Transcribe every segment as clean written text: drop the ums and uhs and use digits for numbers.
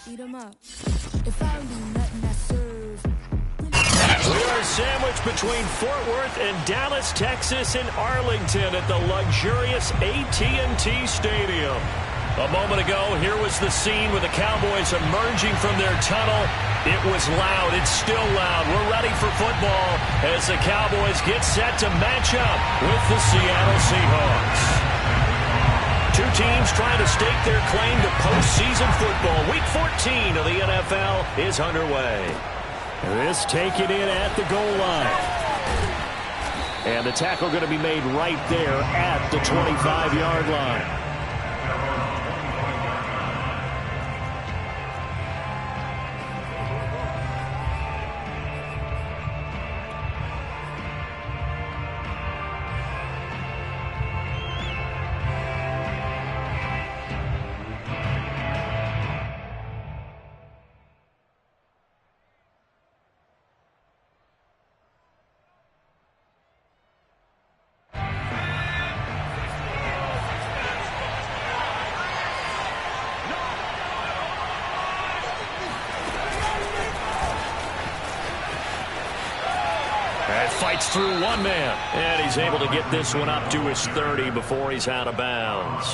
Eat 'em up. If I do nothing, I serve. We are sandwiched between Fort Worth and Dallas, Texas, in Arlington at the luxurious AT&T Stadium. A moment ago, here was the scene with the Cowboys emerging from their tunnel. It was loud. It's still loud. We're ready for football as the Cowboys get set to match up with the Seattle Seahawks. Two teams trying to stake their claim to postseason football. Week 14 of the NFL is underway. This taken in at the goal line. And the tackle going to be made right there at the 25-yard line. Fights through one man, and he's able to get this one up to his 30 before he's out of bounds.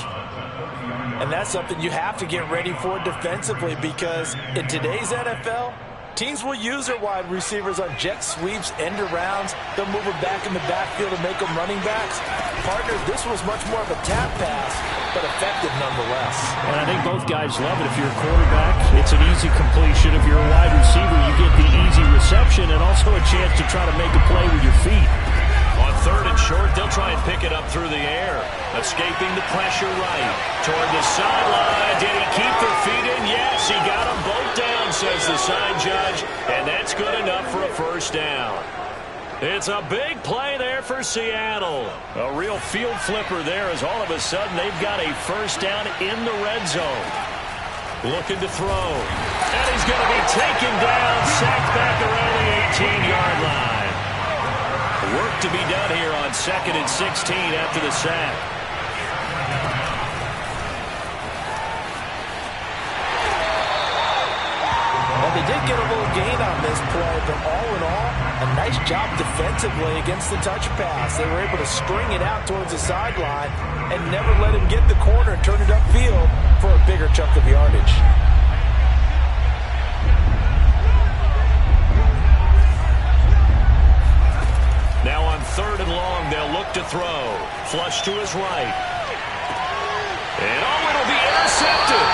And that's something you have to get ready for defensively, because in today's NFL, teams will use their wide receivers on jet sweeps, end arounds. They'll move them back in the backfield and make them running backs. Partner, this was much more of a tap pass, but effective nonetheless. And I think both guys love it. If you're a quarterback, it's an easy completion. If you're a wide receiver, you get the easy reception and also a chance to try to make a play with your feet. On third and short, they'll try and pick it up through the air. Escaping the pressure right toward the sideline. Did he keep their feet in? Yes, he got them both down, says the sign judge. And that's good enough for a first down. It's a big play there for Seattle. A real field flipper there as all of a sudden they've got a first down in the red zone. Looking to throw. And he's going to be taken down, sacked back around the 18-yard line. Work to be done here on 2nd and 16 after the sack. Well, they did get a little gain on this play, but all in all, a nice job defensively against the touch pass. They were able to string it out towards the sideline and never let him get the corner and turn it upfield for a bigger chunk of yardage. Now on third and long, they'll look to throw. Flush to his right. And it'll be intercepted.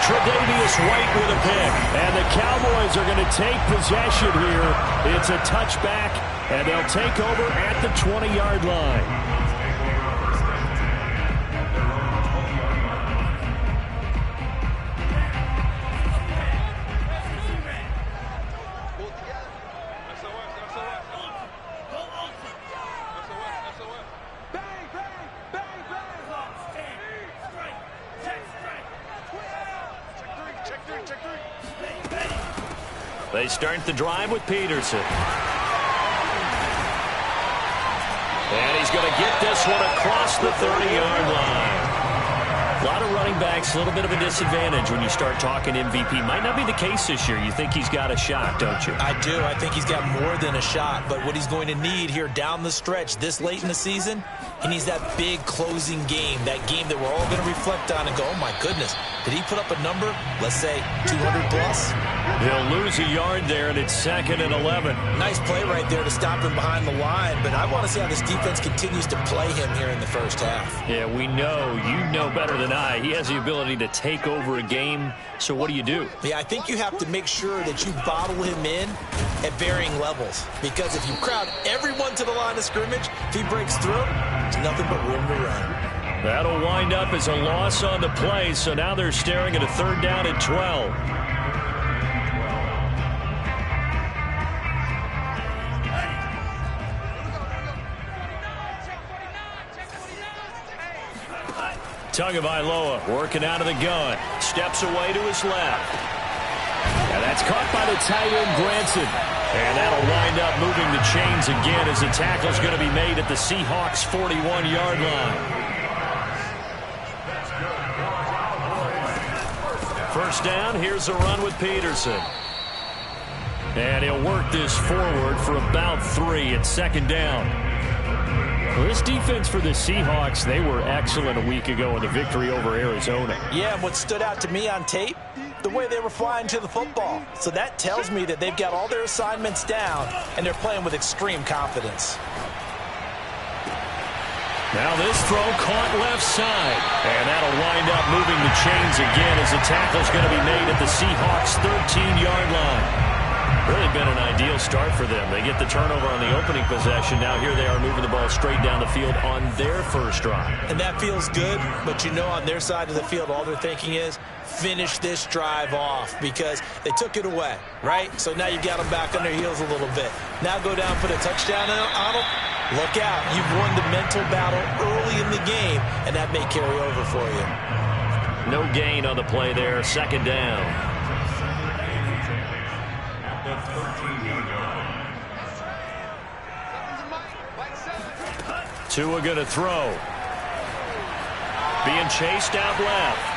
Tre'Davious White with a pick. And the Cowboys are going to take possession here. It's a touchback, and they'll take over at the 20-yard line. They start the drive with Peterson. And he's going to get this one across the 30-yard line. A lot of running backs, a little bit of a disadvantage when you start talking MVP. Might not be the case this year. You think he's got a shot, don't you? I do. I think he's got more than a shot. But what he's going to need here down the stretch this late in the season, he needs that big closing game, that game that we're all going to reflect on and go, oh, my goodness, did he put up a number, let's say 200 plus? He'll lose a yard there, and it's 2nd and 11. Nice play right there to stop him behind the line, but I want to see how this defense continues to play him here in the first half. Yeah, we know. You know better than I. He has the ability to take over a game, so what do you do? Yeah, I think you have to make sure that you bottle him in at varying levels, because if you crowd everyone to the line of scrimmage, if he breaks through, there's nothing but room to run. That'll wind up as a loss on the play, so now they're staring at a 3rd down and 12. Tagovailoa working out of the gun. Steps away to his left. And that's caught by the tight end, Granson. And that'll wind up moving the chains again as the tackle's going to be made at the Seahawks' 41-yard line. first down. Here's a run with Peterson. And he'll work this forward for about 3 at second down. Well, this defense for the Seahawks, they were excellent a week ago in the victory over Arizona. Yeah, and what stood out to me on tape, the way they were flying to the football. So that tells me that they've got all their assignments down, and they're playing with extreme confidence. Now this throw caught left side. And that'll wind up moving the chains again as the tackle's going to be made at the Seahawks' 13-yard line. Really been an ideal start for them. They get the turnover on the opening possession. Now here they are moving the ball straight down the field on their first drive. And that feels good, but you know on their side of the field all they're thinking is finish this drive off because they took it away, right? So now you've got them back on their heels a little bit. Now go down, put a touchdown on them. Look out. You've won the mental battle early in the game, and that may carry over for you. No gain on the play there. Second down. Tua going to throw. Being chased out left.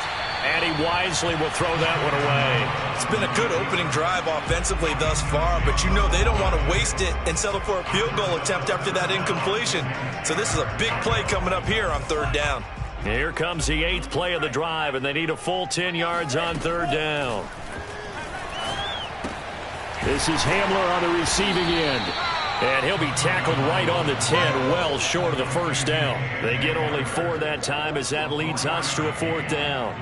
And he wisely will throw that one away. It's been a good opening drive offensively thus far, but you know they don't want to waste it and settle for a field goal attempt after that incompletion. So this is a big play coming up here on third down. Here comes the 8th play of the drive, and they need a full 10 yards on third down. This is Hamler on the receiving end. And he'll be tackled right on the 10, well short of the first down. They get only 4 that time as that leads us to a 4th down.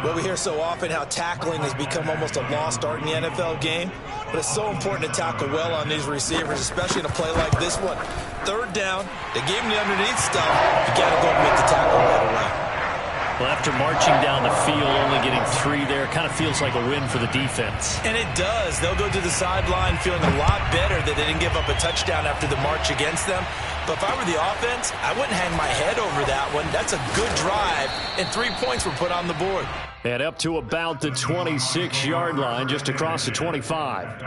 Well, we hear so often how tackling has become almost a lost art in the NFL game, but it's so important to tackle well on these receivers, especially in a play like this one. Third down, they gave him the underneath stuff. You got to go and make the tackle right away. Well, after marching down the field, only getting 3 there, kind of feels like a win for the defense. And it does. They'll go to the sideline feeling a lot better that they didn't give up a touchdown after the march against them. But if I were the offense, I wouldn't hang my head over that one. That's a good drive, and 3 points were put on the board. And up to about the 26-yard line, just across the 25.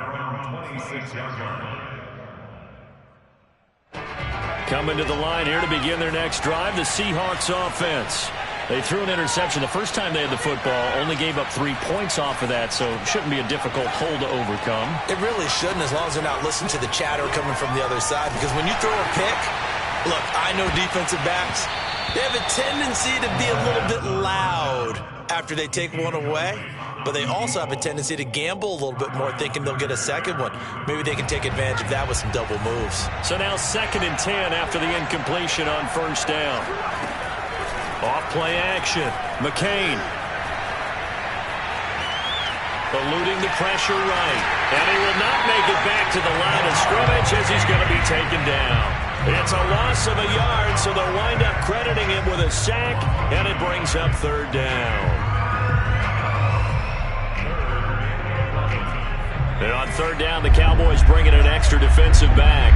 Coming to the line here to begin their next drive, the Seahawks offense. They threw an interception the first time they had the football, only gave up 3 points off of that, so it shouldn't be a difficult hole to overcome. It really shouldn't, as long as they're not listening to the chatter coming from the other side, because when you throw a pick, look, I know defensive backs, they have a tendency to be a little bit loud after they take one away, but they also have a tendency to gamble a little bit more, thinking they'll get a second one. Maybe they can take advantage of that with some double moves. So now 2nd and 10 after the incompletion on first down. Off-play action. McCain. Eluding the pressure right. And he will not make it back to the line of scrimmage as he's going to be taken down. It's a loss of a yard, so they'll wind up crediting him with a sack, and it brings up third down. And on third down, the Cowboys bring in an extra defensive back.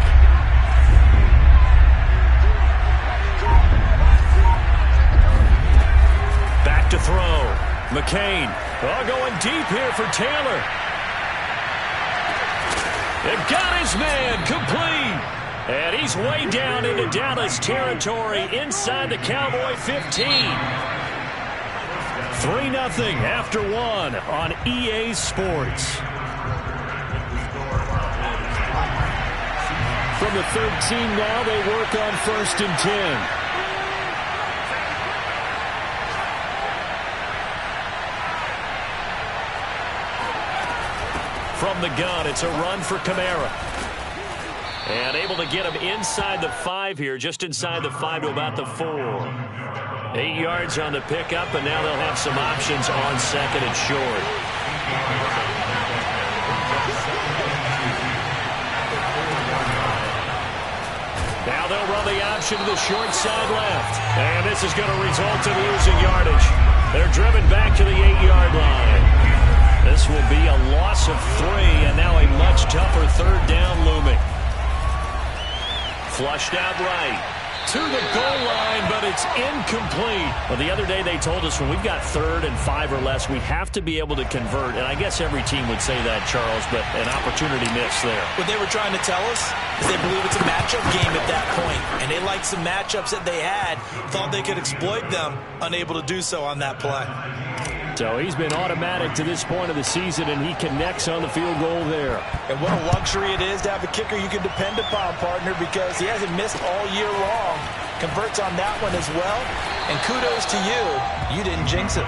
Back to throw. McCain. Oh, going deep here for Taylor. They've got his man complete. And he's way down into Dallas territory inside the Cowboy 15. 3-0 after 1 on EA Sports. From the 13 now, they work on 1st and 10. From the gun, it's a run for Kamara. And able to get him inside the 5 here, just inside the 5 to about the 4. 8 yards on the pickup, and now they'll have some options on 2nd and short. Now they'll run the option to the short side left. And this is going to result in losing yardage. They're driven back to the 8-yard line. This will be a loss of 3, and now a much tougher third down looming. Flushed out right to the goal line, but it's incomplete. Well, the other day they told us when we've got 3rd and 5 or less, we have to be able to convert. And I guess every team would say that, Charles, but an opportunity missed there. What they were trying to tell us is they believe it's a matchup game at that point, and they liked some matchups that they had, thought they could exploit them, unable to do so on that play. So he's been automatic to this point of the season, and he connects on the field goal there. And what a luxury it is to have a kicker you can depend upon, partner, because he hasn't missed all year long. Converts on that one as well. And kudos to you. You didn't jinx it.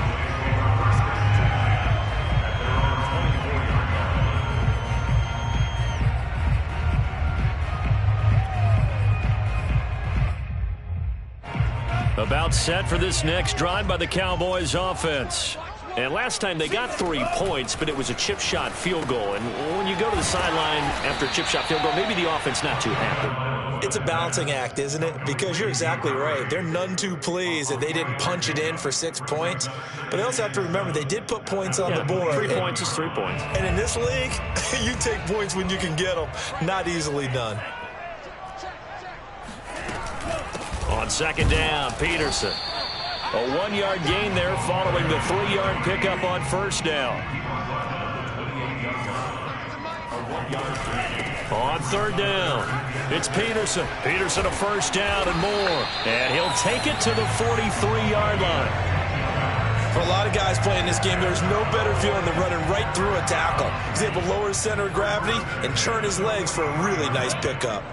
About set for this next drive by the Cowboys offense. And last time they got 3 points, but it was a chip shot field goal. And when you go to the sideline after a chip shot field goal, maybe the offense not too happy. It's a balancing act, isn't it? Because you're exactly right. They're none too pleased that they didn't punch it in for 6 points. But they also have to remember they did put points on the board. 3 points is 3 points. And in this league, you take points when you can get them. Not easily done. On second down, Peterson. A 1-yard gain there following the 3-yard pickup on first down. On third down, it's Peterson. Peterson a first down and more. And he'll take it to the 43-yard line. For a lot of guys playing this game, there's no better feeling than running right through a tackle. He's able to lower his center of gravity and churn his legs for a really nice pickup.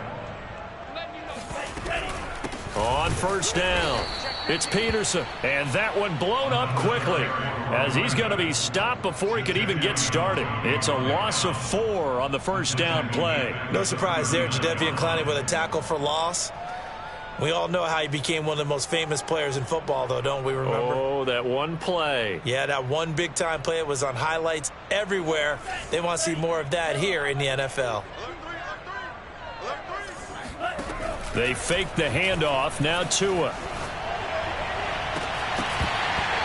On first down, it's Peterson. And that one blown up quickly as he's going to be stopped before he could even get started. It's a loss of 4 on the first down play. No surprise there, Jadeveon Clowney with a tackle for loss. We all know how he became one of the most famous players in football, though, don't we remember? Oh, that one play. Yeah, that one big-time play. It was on highlights everywhere. They want to see more of that here in the NFL. They fake the handoff. Now Tua.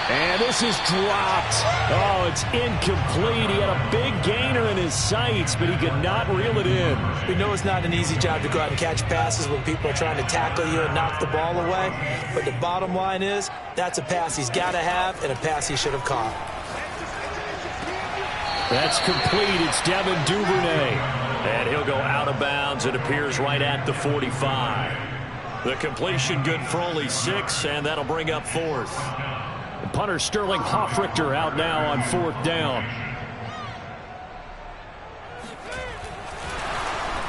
And this is dropped. Oh, it's incomplete. He had a big gainer in his sights, but he could not reel it in. We know it's not an easy job to go out and catch passes when people are trying to tackle you and knock the ball away. But the bottom line is, that's a pass he's got to have and a pass he should have caught. That's complete. It's Devin Duvernay. And he'll go out of bounds. It appears right at the 45. The completion good for only 6, and that'll bring up 4th. And punter Sterling Hoffrichter out now on 4th down.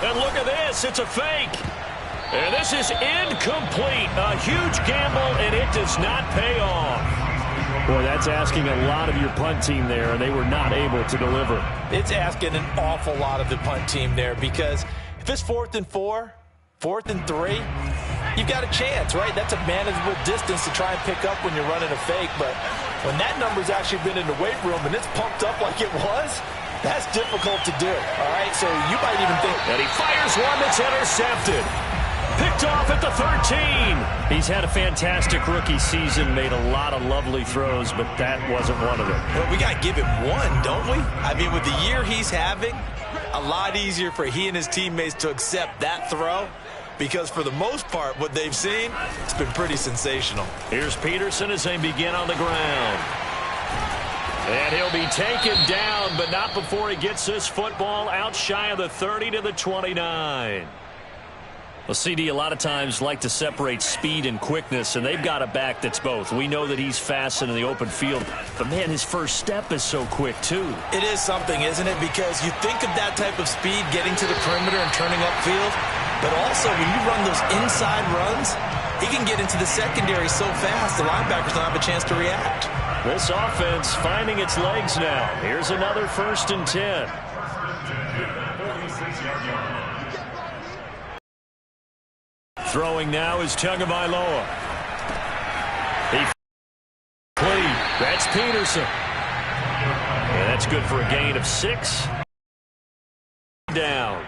And look at this. It's a fake. And this is incomplete. A huge gamble, and it does not pay off. Boy, that's asking a lot of your punt team there, and they were not able to deliver. It's asking an awful lot of the punt team there because if it's 4th and 4, 4th and 3, you've got a chance, right? That's a manageable distance to try and pick up when you're running a fake. But when that number's actually been in the weight room and it's pumped up like it was, that's difficult to do, all right? So you might even think. And he fires one that's intercepted. Picked off at the 13. He's had a fantastic rookie season, made a lot of lovely throws, but that wasn't one of them. Well, we got to give him one, don't we? I mean, with the year he's having, a lot easier for he and his teammates to accept that throw because for the most part, what they've seen, it's been pretty sensational. Here's Peterson as they begin on the ground. And he'll be taken down, but not before he gets this football out shy of the 30 to the 29. Well, CD a lot of times like to separate speed and quickness, and they've got a back that's both. We know that he's fast in the open field, but, man, his first step is so quick, too. It is something, isn't it? Because you think of that type of speed getting to the perimeter and turning upfield, but also when you run those inside runs, he can get into the secondary so fast the linebackers don't have a chance to react. This offense finding its legs now. Here's another 1st and 10. Throwing now is Tagovailoa. He complete. That's Peterson. And that's good for a gain of 6. Down.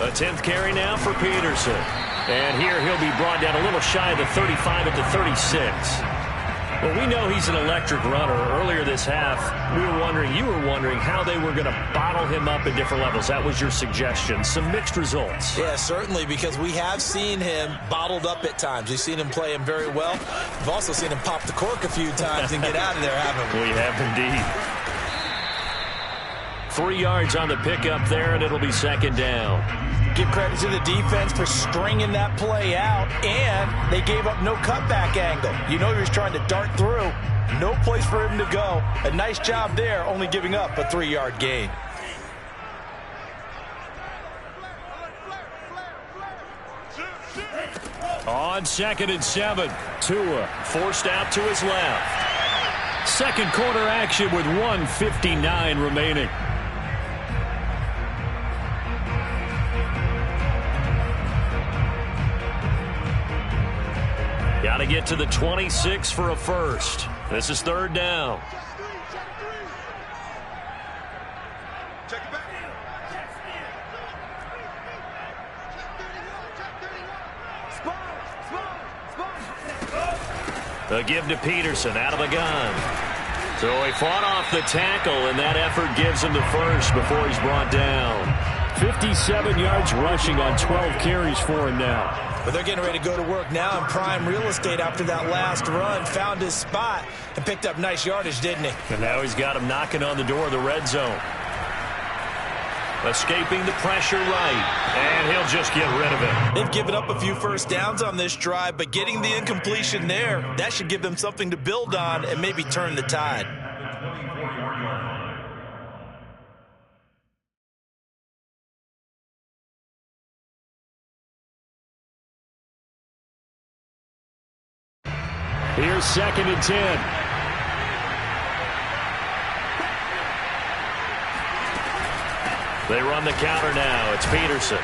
A 10th carry now for Peterson. And here he'll be brought down a little shy of the 35 at the 36. Well, we know he's an electric runner. Earlier this half, you were wondering how they were going to bottle him up at different levels. That was your suggestion. Some mixed results. Yeah, certainly, because we have seen him bottled up at times. We've seen him play him very well. We've also seen him pop the cork a few times and get out of there, haven't we? We have indeed. 3 yards on the pickup there, and it'll be 2nd down. Give credit to the defense for stringing that play out, and they gave up no cutback angle. You know he was trying to dart through. No place for him to go. A nice job there, only giving up a 3-yard gain. On 2nd and 7, Tua forced out to his left. Second quarter action with 1:59 remaining. Got to get to the 26 for a first. This is 3rd down. The give to Peterson out of the gun. So he fought off the tackle, and that effort gives him the first before he's brought down. 57 yards rushing on 12 carries for him now. But they're getting ready to go to work now in prime real estate after that last run. Found his spot and picked up nice yardage, didn't he? And now he's got him knocking on the door of the red zone. Escaping the pressure right, and he'll just get rid of it. They've given up a few first downs on this drive, but getting the incompletion there, that should give them something to build on and maybe turn the tide. Here's 2nd and 10. They run the counter now. It's Peterson.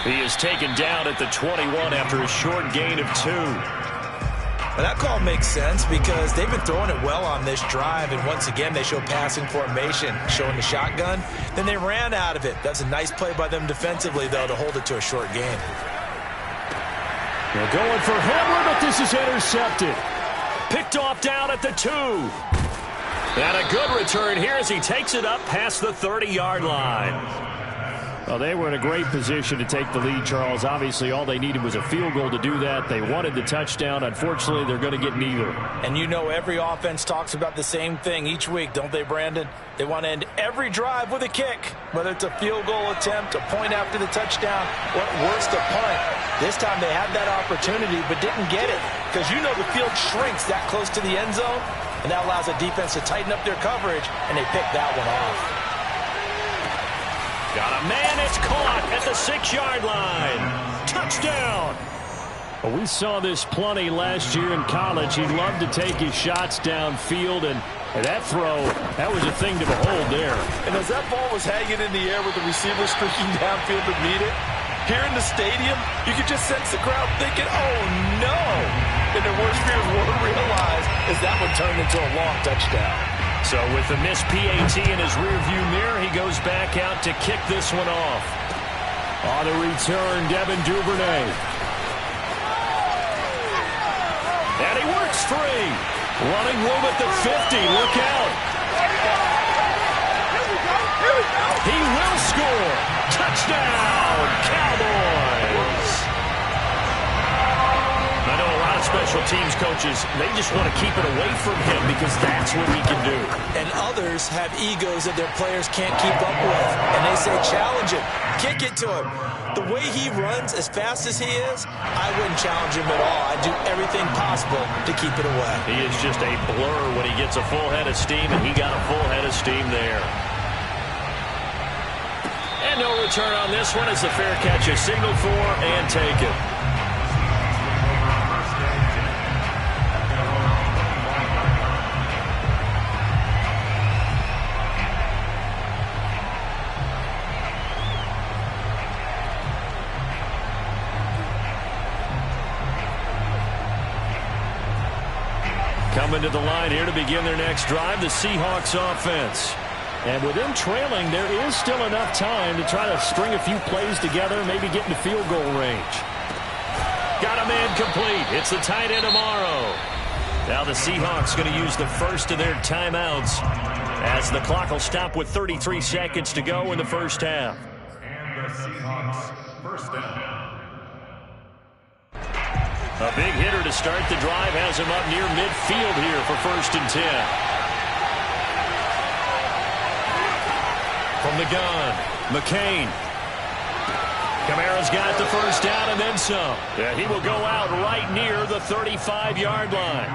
He is taken down at the 21 after a short gain of 2. Well, that call makes sense because they've been throwing it well on this drive, and once again they show passing formation, showing the shotgun. Then they ran out of it. That's a nice play by them defensively, though, to hold it to a short gain. They're going for Hamler, but this is intercepted. Picked off down at the 2. And a good return here as he takes it up past the 30-yard line. Well, they were in a great position to take the lead, Charles. Obviously, all they needed was a field goal to do that. They wanted the touchdown. Unfortunately, they're going to get neither. And you know every offense talks about the same thing each week, don't they, Brandon? They want to end every drive with a kick, whether it's a field goal attempt, a point after the touchdown, or worse, a punt. This time they had that opportunity but didn't get it because you know the field shrinks that close to the end zone, and that allows the defense to tighten up their coverage, and they pick that one off. Got a man, it's caught at the 6-yard line. Touchdown! Well, we saw this plenty last year in college. He loved to take his shots downfield, and that throw, that was a thing to behold there. And as that ball was hanging in the air with the receiver streaking downfield to meet it, here in the stadium, you could just sense the crowd thinking, oh no! And their worst fears were realized as that one turned into a long touchdown. So with the missed PAT in his rearview mirror, he goes back out to kick this one off. On the return, Devin Duvernay. And he works free. Running room at the 50. Look out. He will score. Touchdown, Cowboys. I know a lot of special teams coaches, they just want to keep it away from him because that's what he can do. And others have egos that their players can't keep up with. And they say, challenge him. Kick it to him. The way he runs as fast as he is, I wouldn't challenge him at all. I'd do everything possible to keep it away. He is just a blur when he gets a full head of steam, and he got a full head of steam there. And no return on this one as the fair catch is signaled for and taken. Coming to the line here to begin their next drive, the Seahawks offense. And with them trailing, there is still enough time to try to string a few plays together, maybe get into field goal range. Got a man complete. It's the tight end tomorrow. Now the Seahawks going to use the first of their timeouts as the clock will stop with 33 seconds to go in the first half. And the Seahawks first down. A big hitter to start the drive has him up near midfield here for 1st and 10. From the gun, McCain. Kamara's got the first down and then some. And he will go out right near the 35-yard line.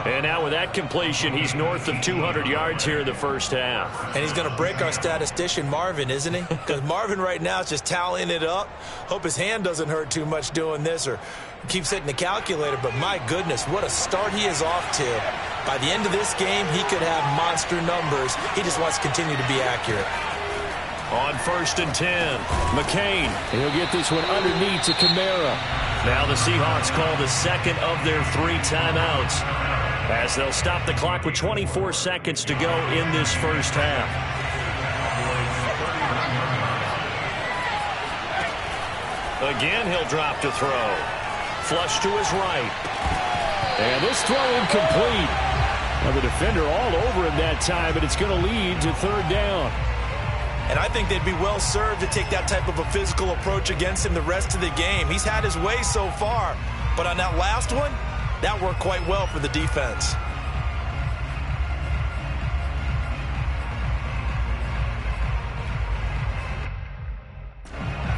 And now with that completion, he's north of 200 yards here in the first half. And he's going to break our statistician, Marvin, isn't he? Because Marvin right now is just tallying it up. Hope his hand doesn't hurt too much doing this or keeps hitting the calculator. But my goodness, what a start he is off to. By the end of this game, he could have monster numbers. He just wants to continue to be accurate. On 1st and 10, McCain. He'll get this one underneath to Kamara. Now the Seahawks call the second of their 3 timeouts, as they'll stop the clock with 24 seconds to go in this first half. Again, he'll drop to throw. Flush to his right. And this throw incomplete. Now the defender all over him that time, and it's going to lead to 3rd down. And I think they'd be well served to take that type of a physical approach against him the rest of the game. He's had his way so far, but on that last one, that worked quite well for the defense.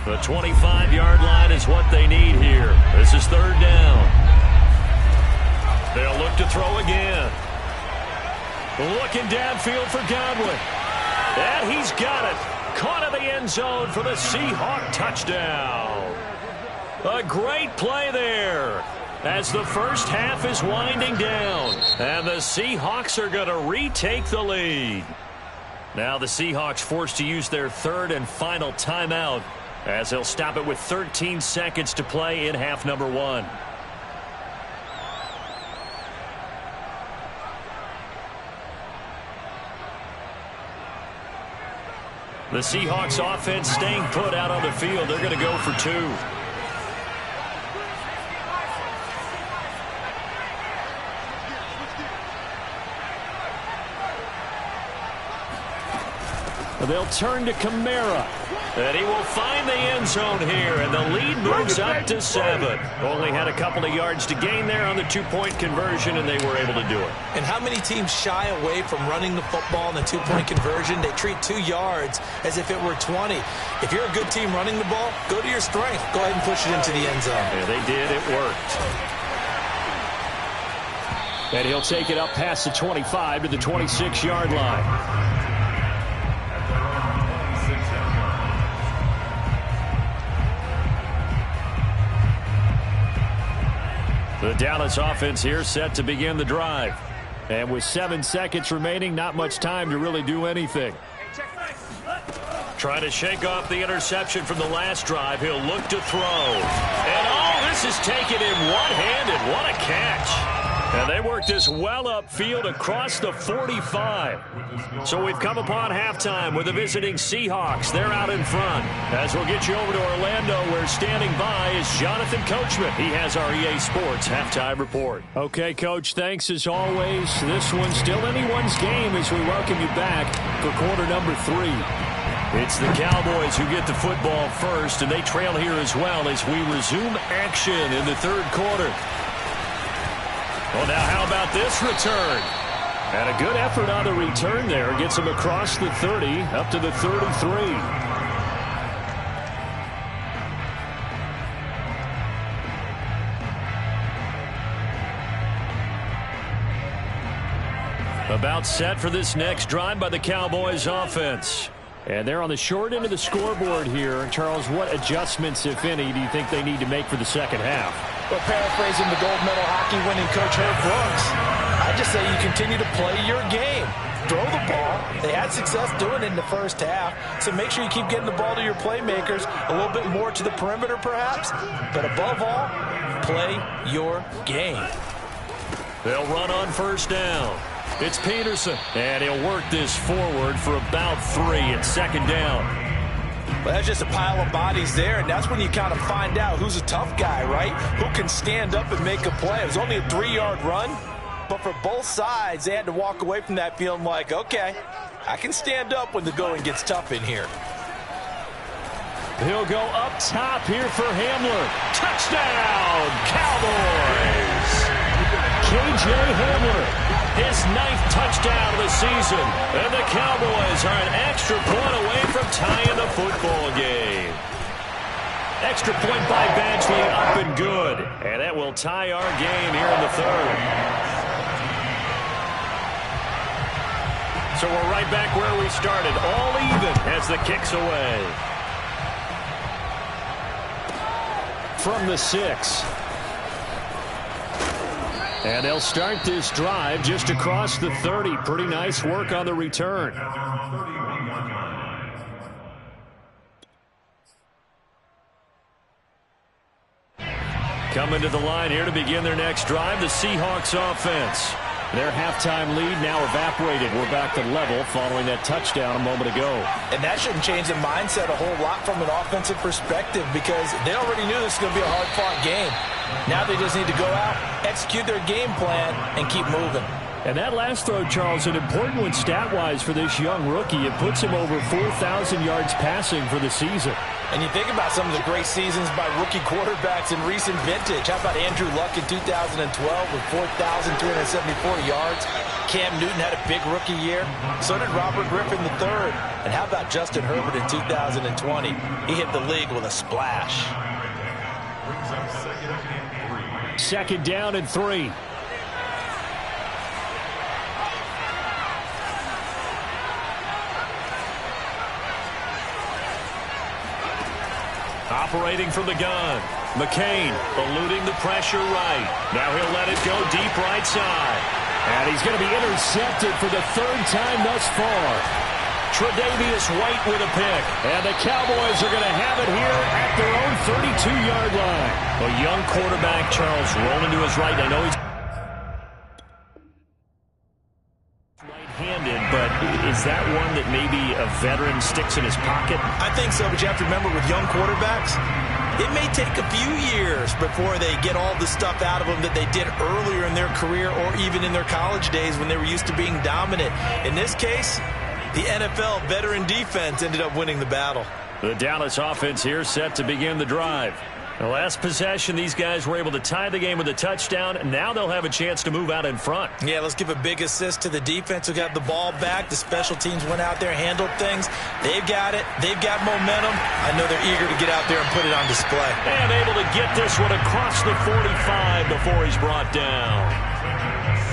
The 25-yard line is what they need here. This is 3rd down. They'll look to throw again. Looking downfield for Godwin. And he's got it. Caught in the end zone for the Seahawk touchdown. A great play there, as the first half is winding down. And the Seahawks are going to retake the lead. Now the Seahawks forced to use their 3rd and final timeout, as they'll stop it with 13 seconds to play in half number 1. The Seahawks offense staying put out on the field. They're going to go for 2. They'll turn to Kamara. And he will find the end zone here, and the lead moves up to 7. Only had a couple of yards to gain there on the 2-point conversion, and they were able to do it. And how many teams shy away from running the football in the 2-point conversion? They treat 2 yards as if it were 20. If you're a good team running the ball, go to your strength. Go ahead and push it into the end zone. Yeah, they did. It worked. And he'll take it up past the 25 to the 26-yard line. The Dallas offense here set to begin the drive. And with 7 seconds remaining, not much time to really do anything. Trying to shake off the interception from the last drive. He'll look to throw. And this is taken in one-handed. What a catch. And they worked this well upfield across the 45. So we've come upon halftime with the visiting Seahawks. They're out in front. As we'll get you over to Orlando, where standing by is Jonathan Coachman. He has our EA Sports halftime report. Okay, Coach, thanks as always. This one's still anyone's game as we welcome you back for quarter number 3. It's the Cowboys who get the football first, and they trail here as well as we resume action in the 3rd quarter. Well, now how about this return? And a good effort on the return there. Gets him across the 30, up to the 33. About set for this next drive by the Cowboys offense. And they're on the short end of the scoreboard here. Charles, what adjustments, if any, do you think they need to make for the second half? Well, paraphrasing the gold medal hockey winning coach Herb Brooks, I just say you continue to play your game. Throw the ball. They had success doing it in the first half, so make sure you keep getting the ball to your playmakers, a little bit more to the perimeter perhaps, but above all, play your game. They'll run on first down. It's Peterson, and he'll work this forward for about 3 at second down. Well, that's just a pile of bodies there, and that's when you kind of find out who's a tough guy, right? Who can stand up and make a play. It was only a 3-yard run, but for both sides, they had to walk away from that feeling like, okay, I can stand up when the going gets tough in here. He'll go up top here for Hamler. Touchdown, Cowboys! K.J. Hamler. His 9th touchdown of the season. And the Cowboys are an extra point away from tying the football game. Extra point by Badgley, up and good. And that will tie our game here in the third. So we're right back where we started, all even as the kick's away. From the 6. And they'll start this drive just across the 30. Pretty nice work on the return. Coming to the line here to begin their next drive, the Seahawks offense. Their halftime lead now evaporated. We're back to level following that touchdown a moment ago. And that shouldn't change the mindset a whole lot from an offensive perspective because they already knew this was going to be a hard-fought game. Now they just need to go out, execute their game plan, and keep moving. And that last throw, Charles, an important one stat-wise for this young rookie. It puts him over 4,000 yards passing for the season. And you think about some of the great seasons by rookie quarterbacks in recent vintage. How about Andrew Luck in 2012 with 4,374 yards? Cam Newton had a big rookie year. So did Robert Griffin III. And how about Justin Herbert in 2020? He hit the league with a splash. Second down and 3. Operating from the gun. McCain eluding the pressure right. Now he'll let it go deep right side. And he's going to be intercepted for the third time thus far. Tre'Davious White with a pick. And the Cowboys are going to have it here at their own 32-yard line. A young quarterback, Charles, rolling to his right. I know he's right-handed, but is that one that maybe a veteran sticks in his pocket? I think so, but you have to remember with young quarterbacks, it may take a few years before they get all the stuff out of them that they did earlier in their career or even in their college days when they were used to being dominant. In this case, the NFL veteran defense ended up winning the battle. The Dallas offense here set to begin the drive. The last possession, these guys were able to tie the game with a touchdown. Now they'll have a chance to move out in front. Yeah, let's give a big assist to the defense who got the ball back. The special teams went out there, handled things. They've got it. They've got momentum. I know they're eager to get out there and put it on display. And able to get this one across the 45 before he's brought down.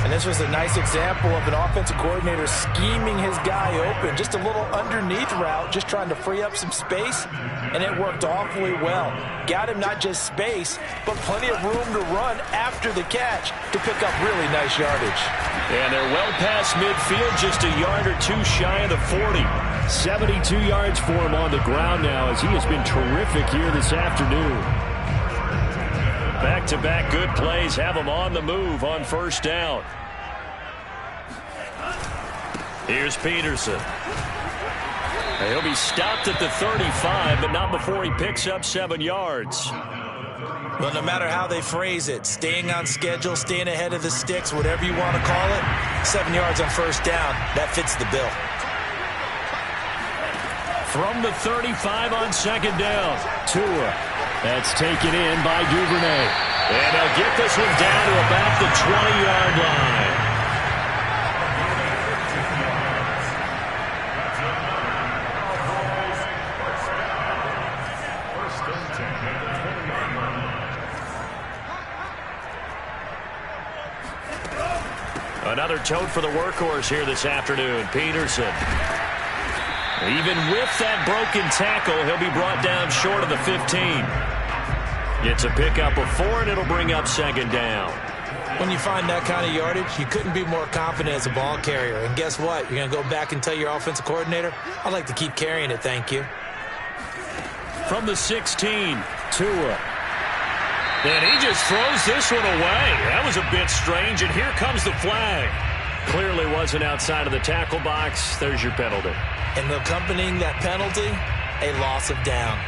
And this was a nice example of an offensive coordinator scheming his guy open. Just a little underneath route, just trying to free up some space, and it worked awfully well. Got him not just space, but plenty of room to run after the catch to pick up really nice yardage. And they're well past midfield, just a yard or two shy of the 40. 72 yards for him on the ground now as he has been terrific here this afternoon. Back-to-back good plays have him on the move on first down. Here's Peterson. He'll be stopped at the 35, but not before he picks up 7 yards. Well, no matter how they phrase it, staying on schedule, staying ahead of the sticks, whatever you want to call it, 7 yards on first down, that fits the bill. From the 35 on second down, Tua. That's taken in by Duvernay. And they'll get this one down to about the 20-yard line. Another tote for the workhorse here this afternoon, Peterson. Even with that broken tackle, he'll be brought down short of the 15. It's a pickup of 4, and it'll bring up second down. When you find that kind of yardage, you couldn't be more confident as a ball carrier. And guess what? You're going to go back and tell your offensive coordinator, I'd like to keep carrying it, thank you. From the 16, Tua. And he just throws this one away. That was a bit strange, and here comes the flag. Clearly wasn't outside of the tackle box. There's your penalty. And accompanying that penalty, a loss of down.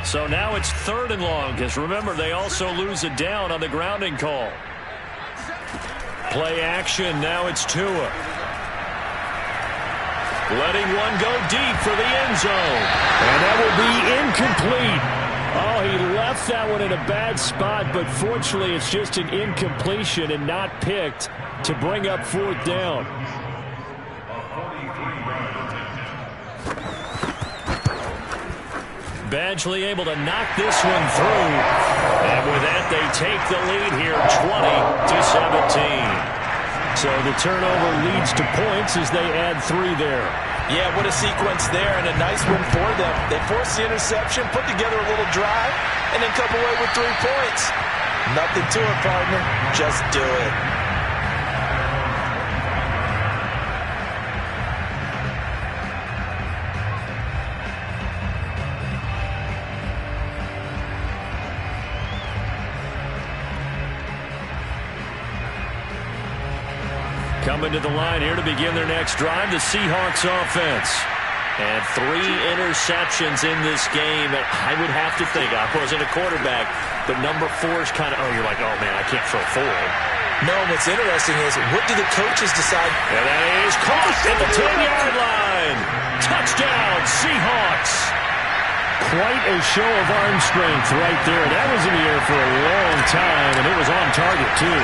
So now it's 3rd and long, because remember, they also lose a down on the grounding call. Play action, now it's Tua. Letting one go deep for the end zone. And that will be incomplete. Oh, he left that one in a bad spot, but fortunately it's just an incompletion and not picked to bring up 4th down. Badgley able to knock this one through. And with that, they take the lead here 20-17. So the turnover leads to points as they add 3 there. Yeah, what a sequence there, and a nice win for them. They forced the interception, put together a little drive, and then come away with 3 points. Nothing to it, partner. Just do it. Coming to the line here to begin their next drive, the Seahawks offense. And 3 interceptions in this game. I would have to think, I wasn't a quarterback, but number 4 is kind of, you're like, oh, man, I can't throw 4. No, what's interesting is, what do the coaches decide? And that is caught at the 10-yard line. Touchdown, Seahawks. Quite a show of arm strength right there. That was in the air for a long time, and it was on target, too.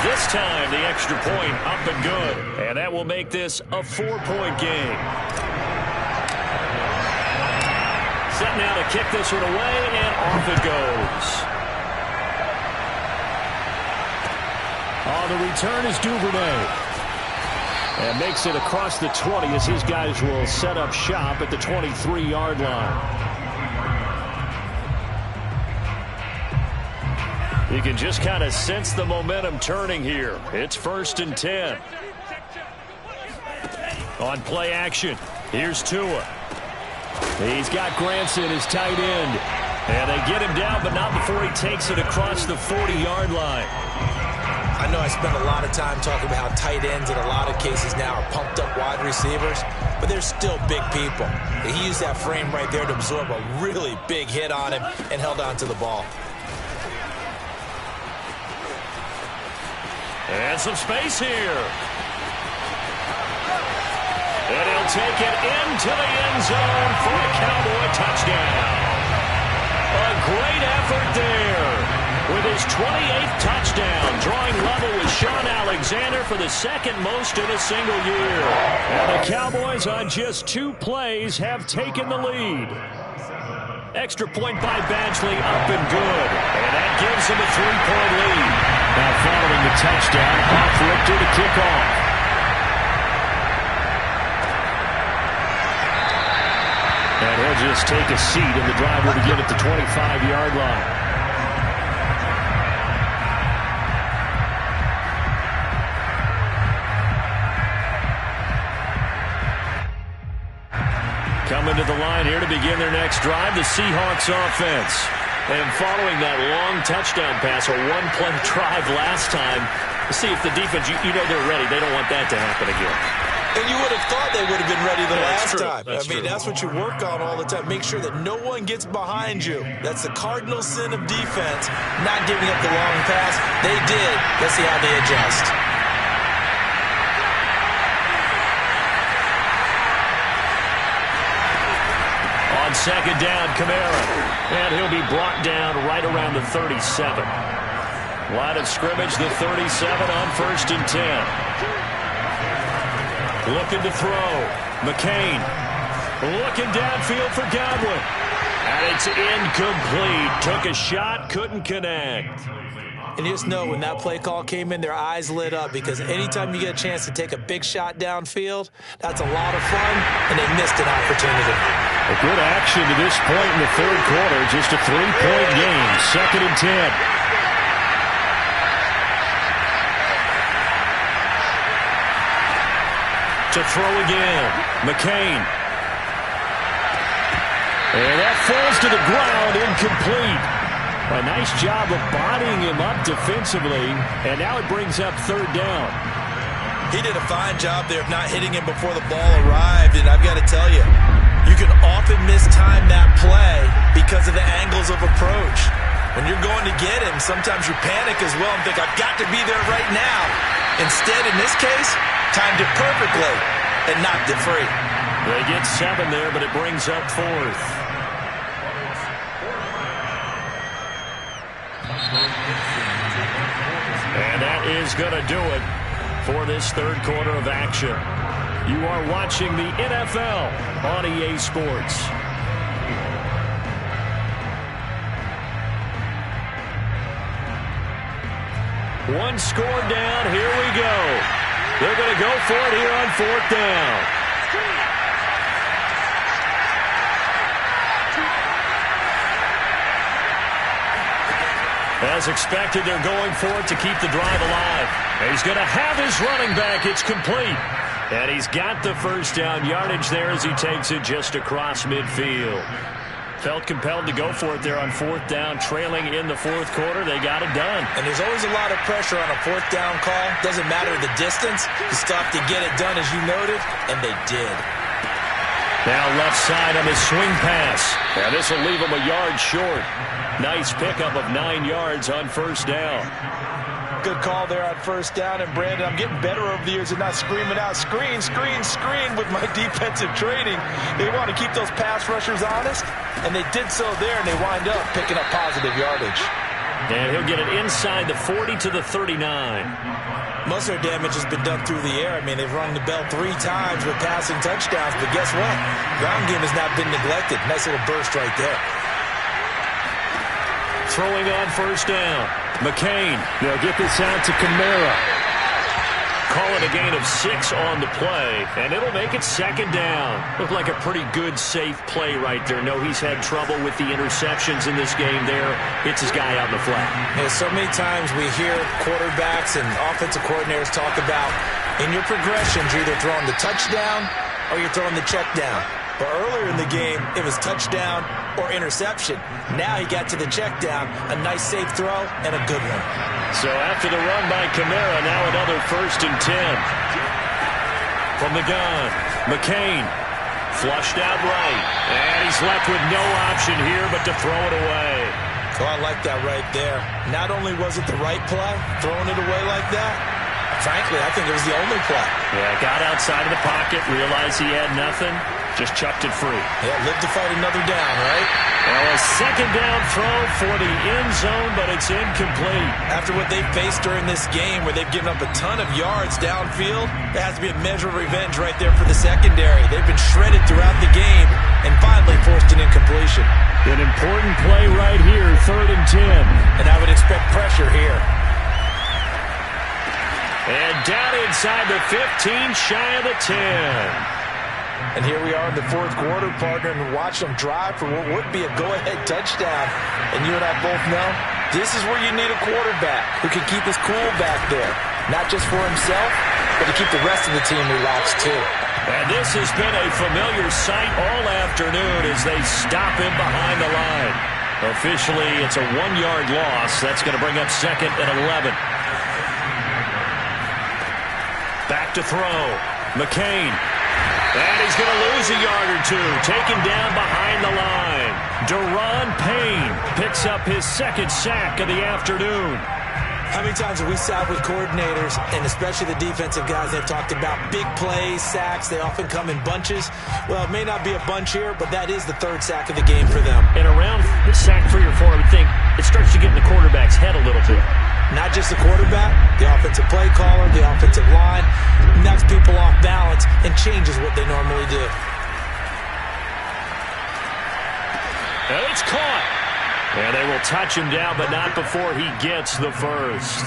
This time, the extra point up and good. And that will make this a 4-point game. Set now to kick this one away, and off it goes. The return is Duvernay. And makes it across the 20 as his guys will set up shop at the 23-yard line. You can just kind of sense the momentum turning here. It's 1st and 10. On play action, here's Tua. He's got Granson, his tight end. And they get him down, but not before he takes it across the 40-yard line. I know I spend a lot of time talking about how tight ends in a lot of cases now are pumped up wide receivers, but they're still big people. He used that frame right there to absorb a really big hit on him and held on to the ball. And some space here. And he'll take it into the end zone for a Cowboy touchdown. A great effort there. With his 28th touchdown, drawing level with Sean Alexander for the 2nd most in a single year. And the Cowboys on just 2 plays have taken the lead. Extra point by Badgley, up and good. And that gives him a 3-point lead. Now following the touchdown, off Richter to kick off. And he'll just take a seat, and the drive will begin at the 25-yard line. Coming to the line here to begin their next drive, the Seahawks offense. And following that long touchdown pass, a 1-play drive last time, see if the defense, you know they're ready. They don't want that to happen again. And you would have thought they would have been ready the last true. time. That's what you work on all the time. Make sure that no one gets behind you. That's the cardinal sin of defense, not giving up the long pass. They did. Let's see how they adjust. On 2nd down, Kamara. And he'll be brought down right around the 37. Line of scrimmage, the 37 on 1st and 10. Looking to throw. McCain. Looking downfield for Godwin. And it's incomplete. Took a shot, couldn't connect. And you just know when that play call came in, their eyes lit up, because anytime you get a chance to take a big shot downfield, that's a lot of fun, and they missed an opportunity. A good action to this point in the 3rd quarter. Just a 3-point game. 2nd and 10. To throw again. McCain. And that falls to the ground, incomplete. A nice job of bodying him up defensively, and now it brings up 3rd down. He did a fine job there of not hitting him before the ball arrived, and I've got to tell you, you can often mistime that play because of the angles of approach. When you're going to get him, sometimes you panic as well and think, I've got to be there right now. Instead, in this case, timed it perfectly and knocked it free. They get 7 there, but it brings up 4th. And that is going to do it for this 3rd quarter of action. You are watching the NFL on EA Sports. One score down. Here we go. They're going to go for it here on 4th down. As expected, they're going for it to keep the drive alive. And he's going to have his running back. It's complete. And he's got the first down yardage there as he takes it just across midfield. Felt compelled to go for it there on 4th down, trailing in the 4th quarter. They got it done. And there's always a lot of pressure on a 4th down call. Doesn't matter the distance. You still have to get it done, as you noted, and they did. Now left side on his swing pass. Now this will leave him a yard short. Nice pickup of 9 yards on 1st down. Good call there on 1st down. And, Brandon, I'm getting better over the years and not screaming out, screen, screen, screen with my defensive training. They want to keep those pass rushers honest, and they did so there, and they wind up picking up positive yardage. And he'll get it inside the 40 to the 39. Most of their damage has been done through the air. I mean, they've rung the bell 3 times with passing touchdowns, but guess what? Ground game has not been neglected. Nice little burst right there. Throwing on 1st down. McCain. They'll get this out to Kamara. Call it a gain of 6 on the play, and it'll make it 2nd down. Looked like a pretty good, safe play right there. No, he's had trouble with the interceptions in this game there. Hits his guy out in the flat. Yeah, so many times we hear quarterbacks and offensive coordinators talk about in your progressions, you're either throwing the touchdown or you're throwing the check down. But earlier in the game, it was touchdown or interception. Now he got to the check down, a nice safe throw, and a good one. So after the run by Kamara, now another 1st and 10. From the gun, McCain flushed out right. And he's left with no option here but to throw it away. Oh, I like that right there. Not only was it the right play, throwing it away like that, frankly, I think it was the only play. Yeah, got outside of the pocket, realized he had nothing, just chucked it free. Yeah, live to fight another down, right? Well, a 2nd down throw for the end zone, but it's incomplete. After what they've faced during this game, where they've given up a ton of yards downfield, there has to be a measure of revenge right there for the secondary. They've been shredded throughout the game and finally forced an incompletion. An important play right here, 3rd and 10. And I would expect pressure here. And down inside the 15, shy of the 10. And here we are in the 4th quarter, partner, and watch them drive for what would be a go-ahead touchdown. And you and I both know this is where you need a quarterback who can keep his cool back there. Not just for himself, but to keep the rest of the team relaxed too. And this has been a familiar sight all afternoon as they stop him behind the line. Officially, it's a 1-yard loss. That's going to bring up 2nd and 11. Back to throw. McCain. And he's going to lose a yard or 2. Taken down behind the line. Deron Payne picks up his 2nd sack of the afternoon. How many times have we sat with coordinators, and especially the defensive guys, they've talked about big plays, sacks. They often come in bunches. Well, it may not be a bunch here, but that is the 3rd sack of the game for them. And around sack 3 or 4, I would think it starts to get in the quarterback's head a little bit. Not just the quarterback, the offensive play caller, the offensive line, knocks people off balance and changes what they normally do. And it's caught. And they will touch him down, but not before he gets the first.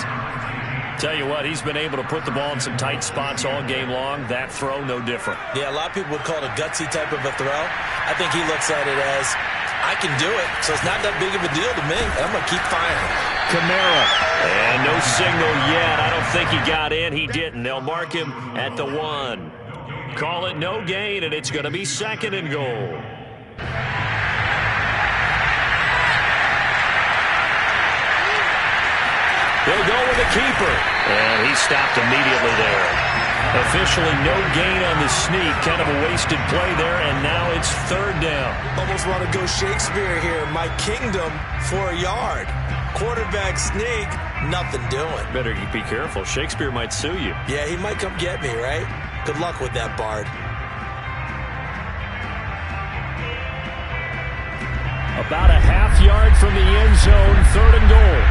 Tell you what, he's been able to put the ball in some tight spots all game long. That throw, no different. Yeah, a lot of people would call it a gutsy type of a throw. I think he looks at it as, I can do it, so it's not that big of a deal to me. I'm going to keep firing. Kamara. And no signal yet. I don't think he got in. He didn't. They'll mark him at the 1. Call it no gain, and it's going to be 2nd and goal. They'll go with the keeper. And he stopped immediately there. Officially no gain on the sneak. Kind of a wasted play there, and now it's 3rd down. Almost want to go Shakespeare here. My kingdom for a yard. Quarterback sneak, nothing doing. Better be careful. Shakespeare might sue you. Yeah, he might come get me, right? Good luck with that, Bard. About a half yard from the end zone, 3rd and goal.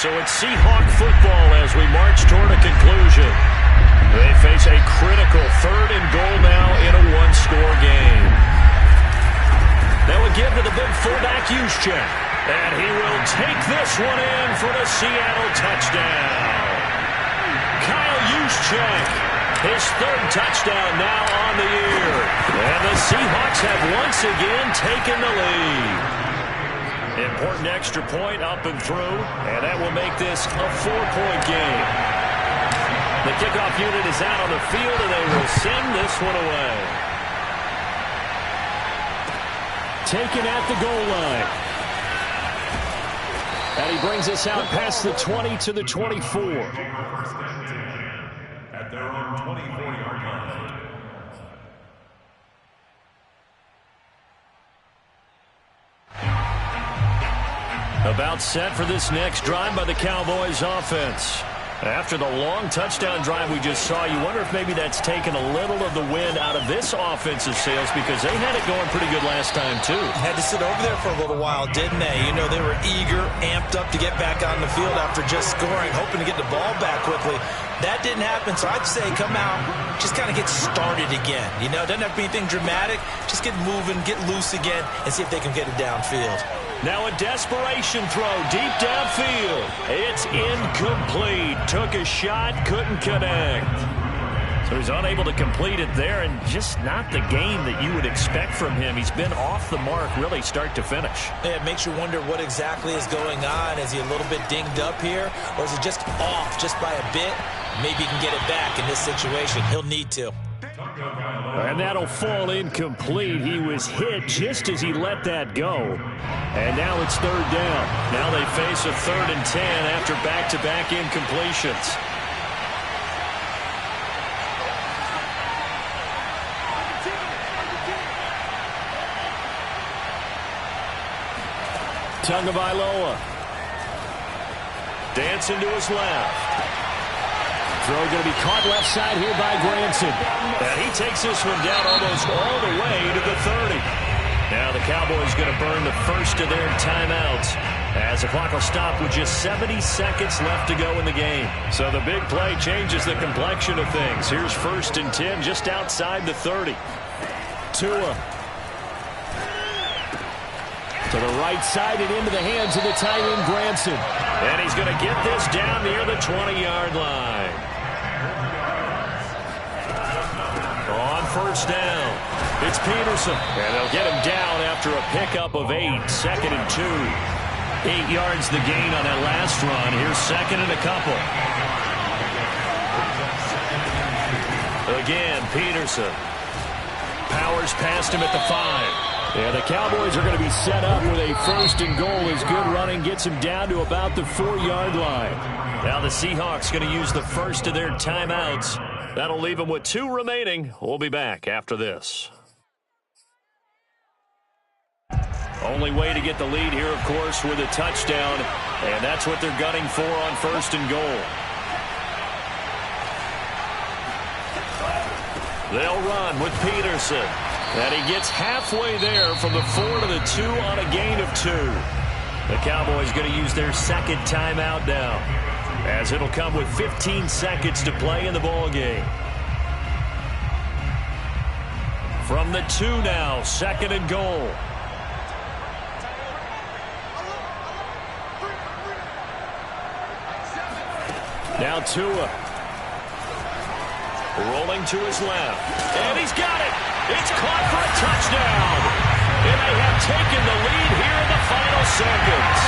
So it's Seahawk football as we march toward a conclusion. They face a critical 3rd and goal now in a one-score game. That would give to the big fullback Juszczyk. And he will take this one in for the Seattle touchdown. Kyle Juszczyk, his 3rd touchdown now on the year. And the Seahawks have once again taken the lead. Important extra point up and through, and that will make this a 4-point game. The kickoff unit is out on the field, and they will send this one away. Taken at the goal line. And he brings us out past the 20 to the 24. At their own 24-yard line. About set for this next drive by the Cowboys offense. After the long touchdown drive we just saw, you wonder if maybe that's taken a little of the wind out of this offensive sails because they had it going pretty good last time, too. Had to sit over there for a little while, didn't they? You know, they were eager, amped up to get back on the field after just scoring, hoping to get the ball back quickly. That didn't happen, so I'd say come out, just kind of get started again. You know, doesn't have to be anything dramatic. Just get moving, get loose again, and see if they can get it downfield. Now a desperation throw deep downfield. It's incomplete. Took a shot, couldn't connect. So he's unable to complete it there, and just not the game that you would expect from him. He's been off the mark really start to finish. Yeah, it makes you wonder what exactly is going on. Is he a little bit dinged up here, or is it just off just by a bit? Maybe he can get it back in this situation. He'll need to. And that'll fall incomplete. He was hit just as he let that go. And now it's 3rd down. Now they face a 3rd and 10 after back-to-back incompletions. Tagovailoa. Dancing to his left. Throw going to be caught left side here by Granson. And he takes this one down almost all the way to the 30. Now the Cowboys going to burn the first of their timeouts as the clock will stop with just 70 seconds left to go in the game. So the big play changes the complexion of things. Here's 1st and 10 just outside the 30. Tua. To the right side and into the hands of the tight end Granson. And he's going to get this down near the 20-yard line. On 1st down, it's Peterson. And they'll get him down after a pickup of 8. 2nd and 2. 8 yards the gain on that last run. Here's 2nd and a couple. Again, Peterson. Powers past him at the 5. Yeah, the Cowboys are going to be set up with a 1st and goal as good running gets him down to about the 4-yard line. Now the Seahawks going to use the first of their timeouts. That'll leave them with 2 remaining. We'll be back after this. Only way to get the lead here, of course, with a touchdown. And that's what they're gunning for on 1st and goal. They'll run with Peterson. And he gets halfway there from the 4 to the 2 on a gain of 2. The Cowboys going to use their 2nd timeout now, as it'll come with 15 seconds to play in the ball game. From the 2 now, 2nd and goal. Now Tua. Rolling to his left. And he's got it. It's caught for a touchdown. And they have taken the lead here in the final seconds.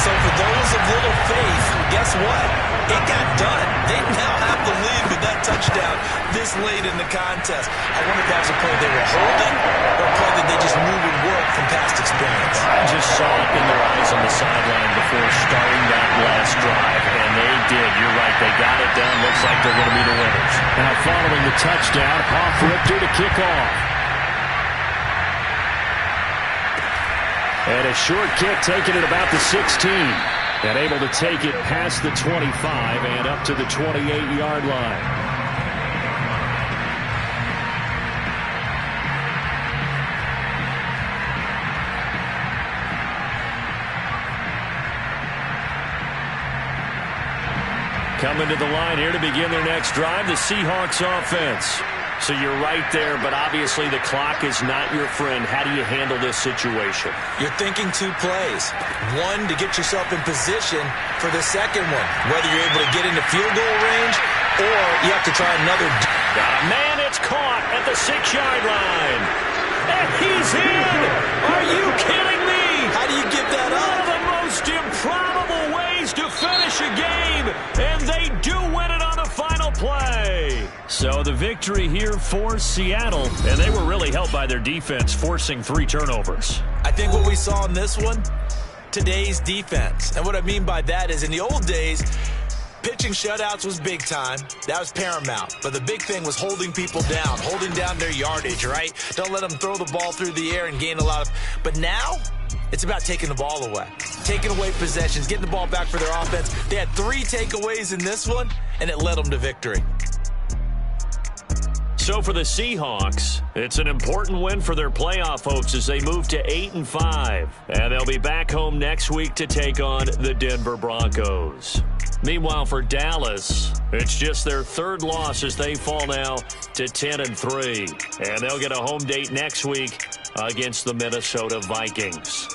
So for those of little faith, guess what? It got done. They now have the lead with that touchdown this late in the contest. I wonder if that was a play they were holding or a play that they just knew would work from past experience. I just saw it in their eyes on the sideline before starting that last drive, and they did. You're right. They got it done. Looks like they're going to be the winners. Now following the touchdown, Hoff Richter to kick off. And a short kick taken at about the 16. And able to take it past the 25 and up to the 28-yard line. Coming to the line here to begin their next drive, the Seahawks offense. So you're right there, but obviously the clock is not your friend. How do you handle this situation? You're thinking two plays. One, to get yourself in position for the second one, whether you're able to get into field goal range or you have to try another. Got a man, it's caught at the 6-yard line. And he's in! Are you kidding me? How do you give that up? One of the most improbable ways to finish a game, and they do win it on the final play. So the victory here for Seattle, and they were really helped by their defense, forcing 3 turnovers. I think what we saw in this one, today's defense. And what I mean by that is in the old days, pitching shutouts was big time. That was paramount. But the big thing was holding people down, holding down their yardage, right? Don't let them throw the ball through the air and gain a lot of. But now, it's about taking the ball away, taking away possessions, getting the ball back for their offense. They had 3 takeaways in this one, and it led them to victory. So for the Seahawks, it's an important win for their playoff hopes as they move to 8-5. And they'll be back home next week to take on the Denver Broncos. Meanwhile, for Dallas, it's just their 3rd loss as they fall now to 10-3. And they'll get a home date next week against the Minnesota Vikings.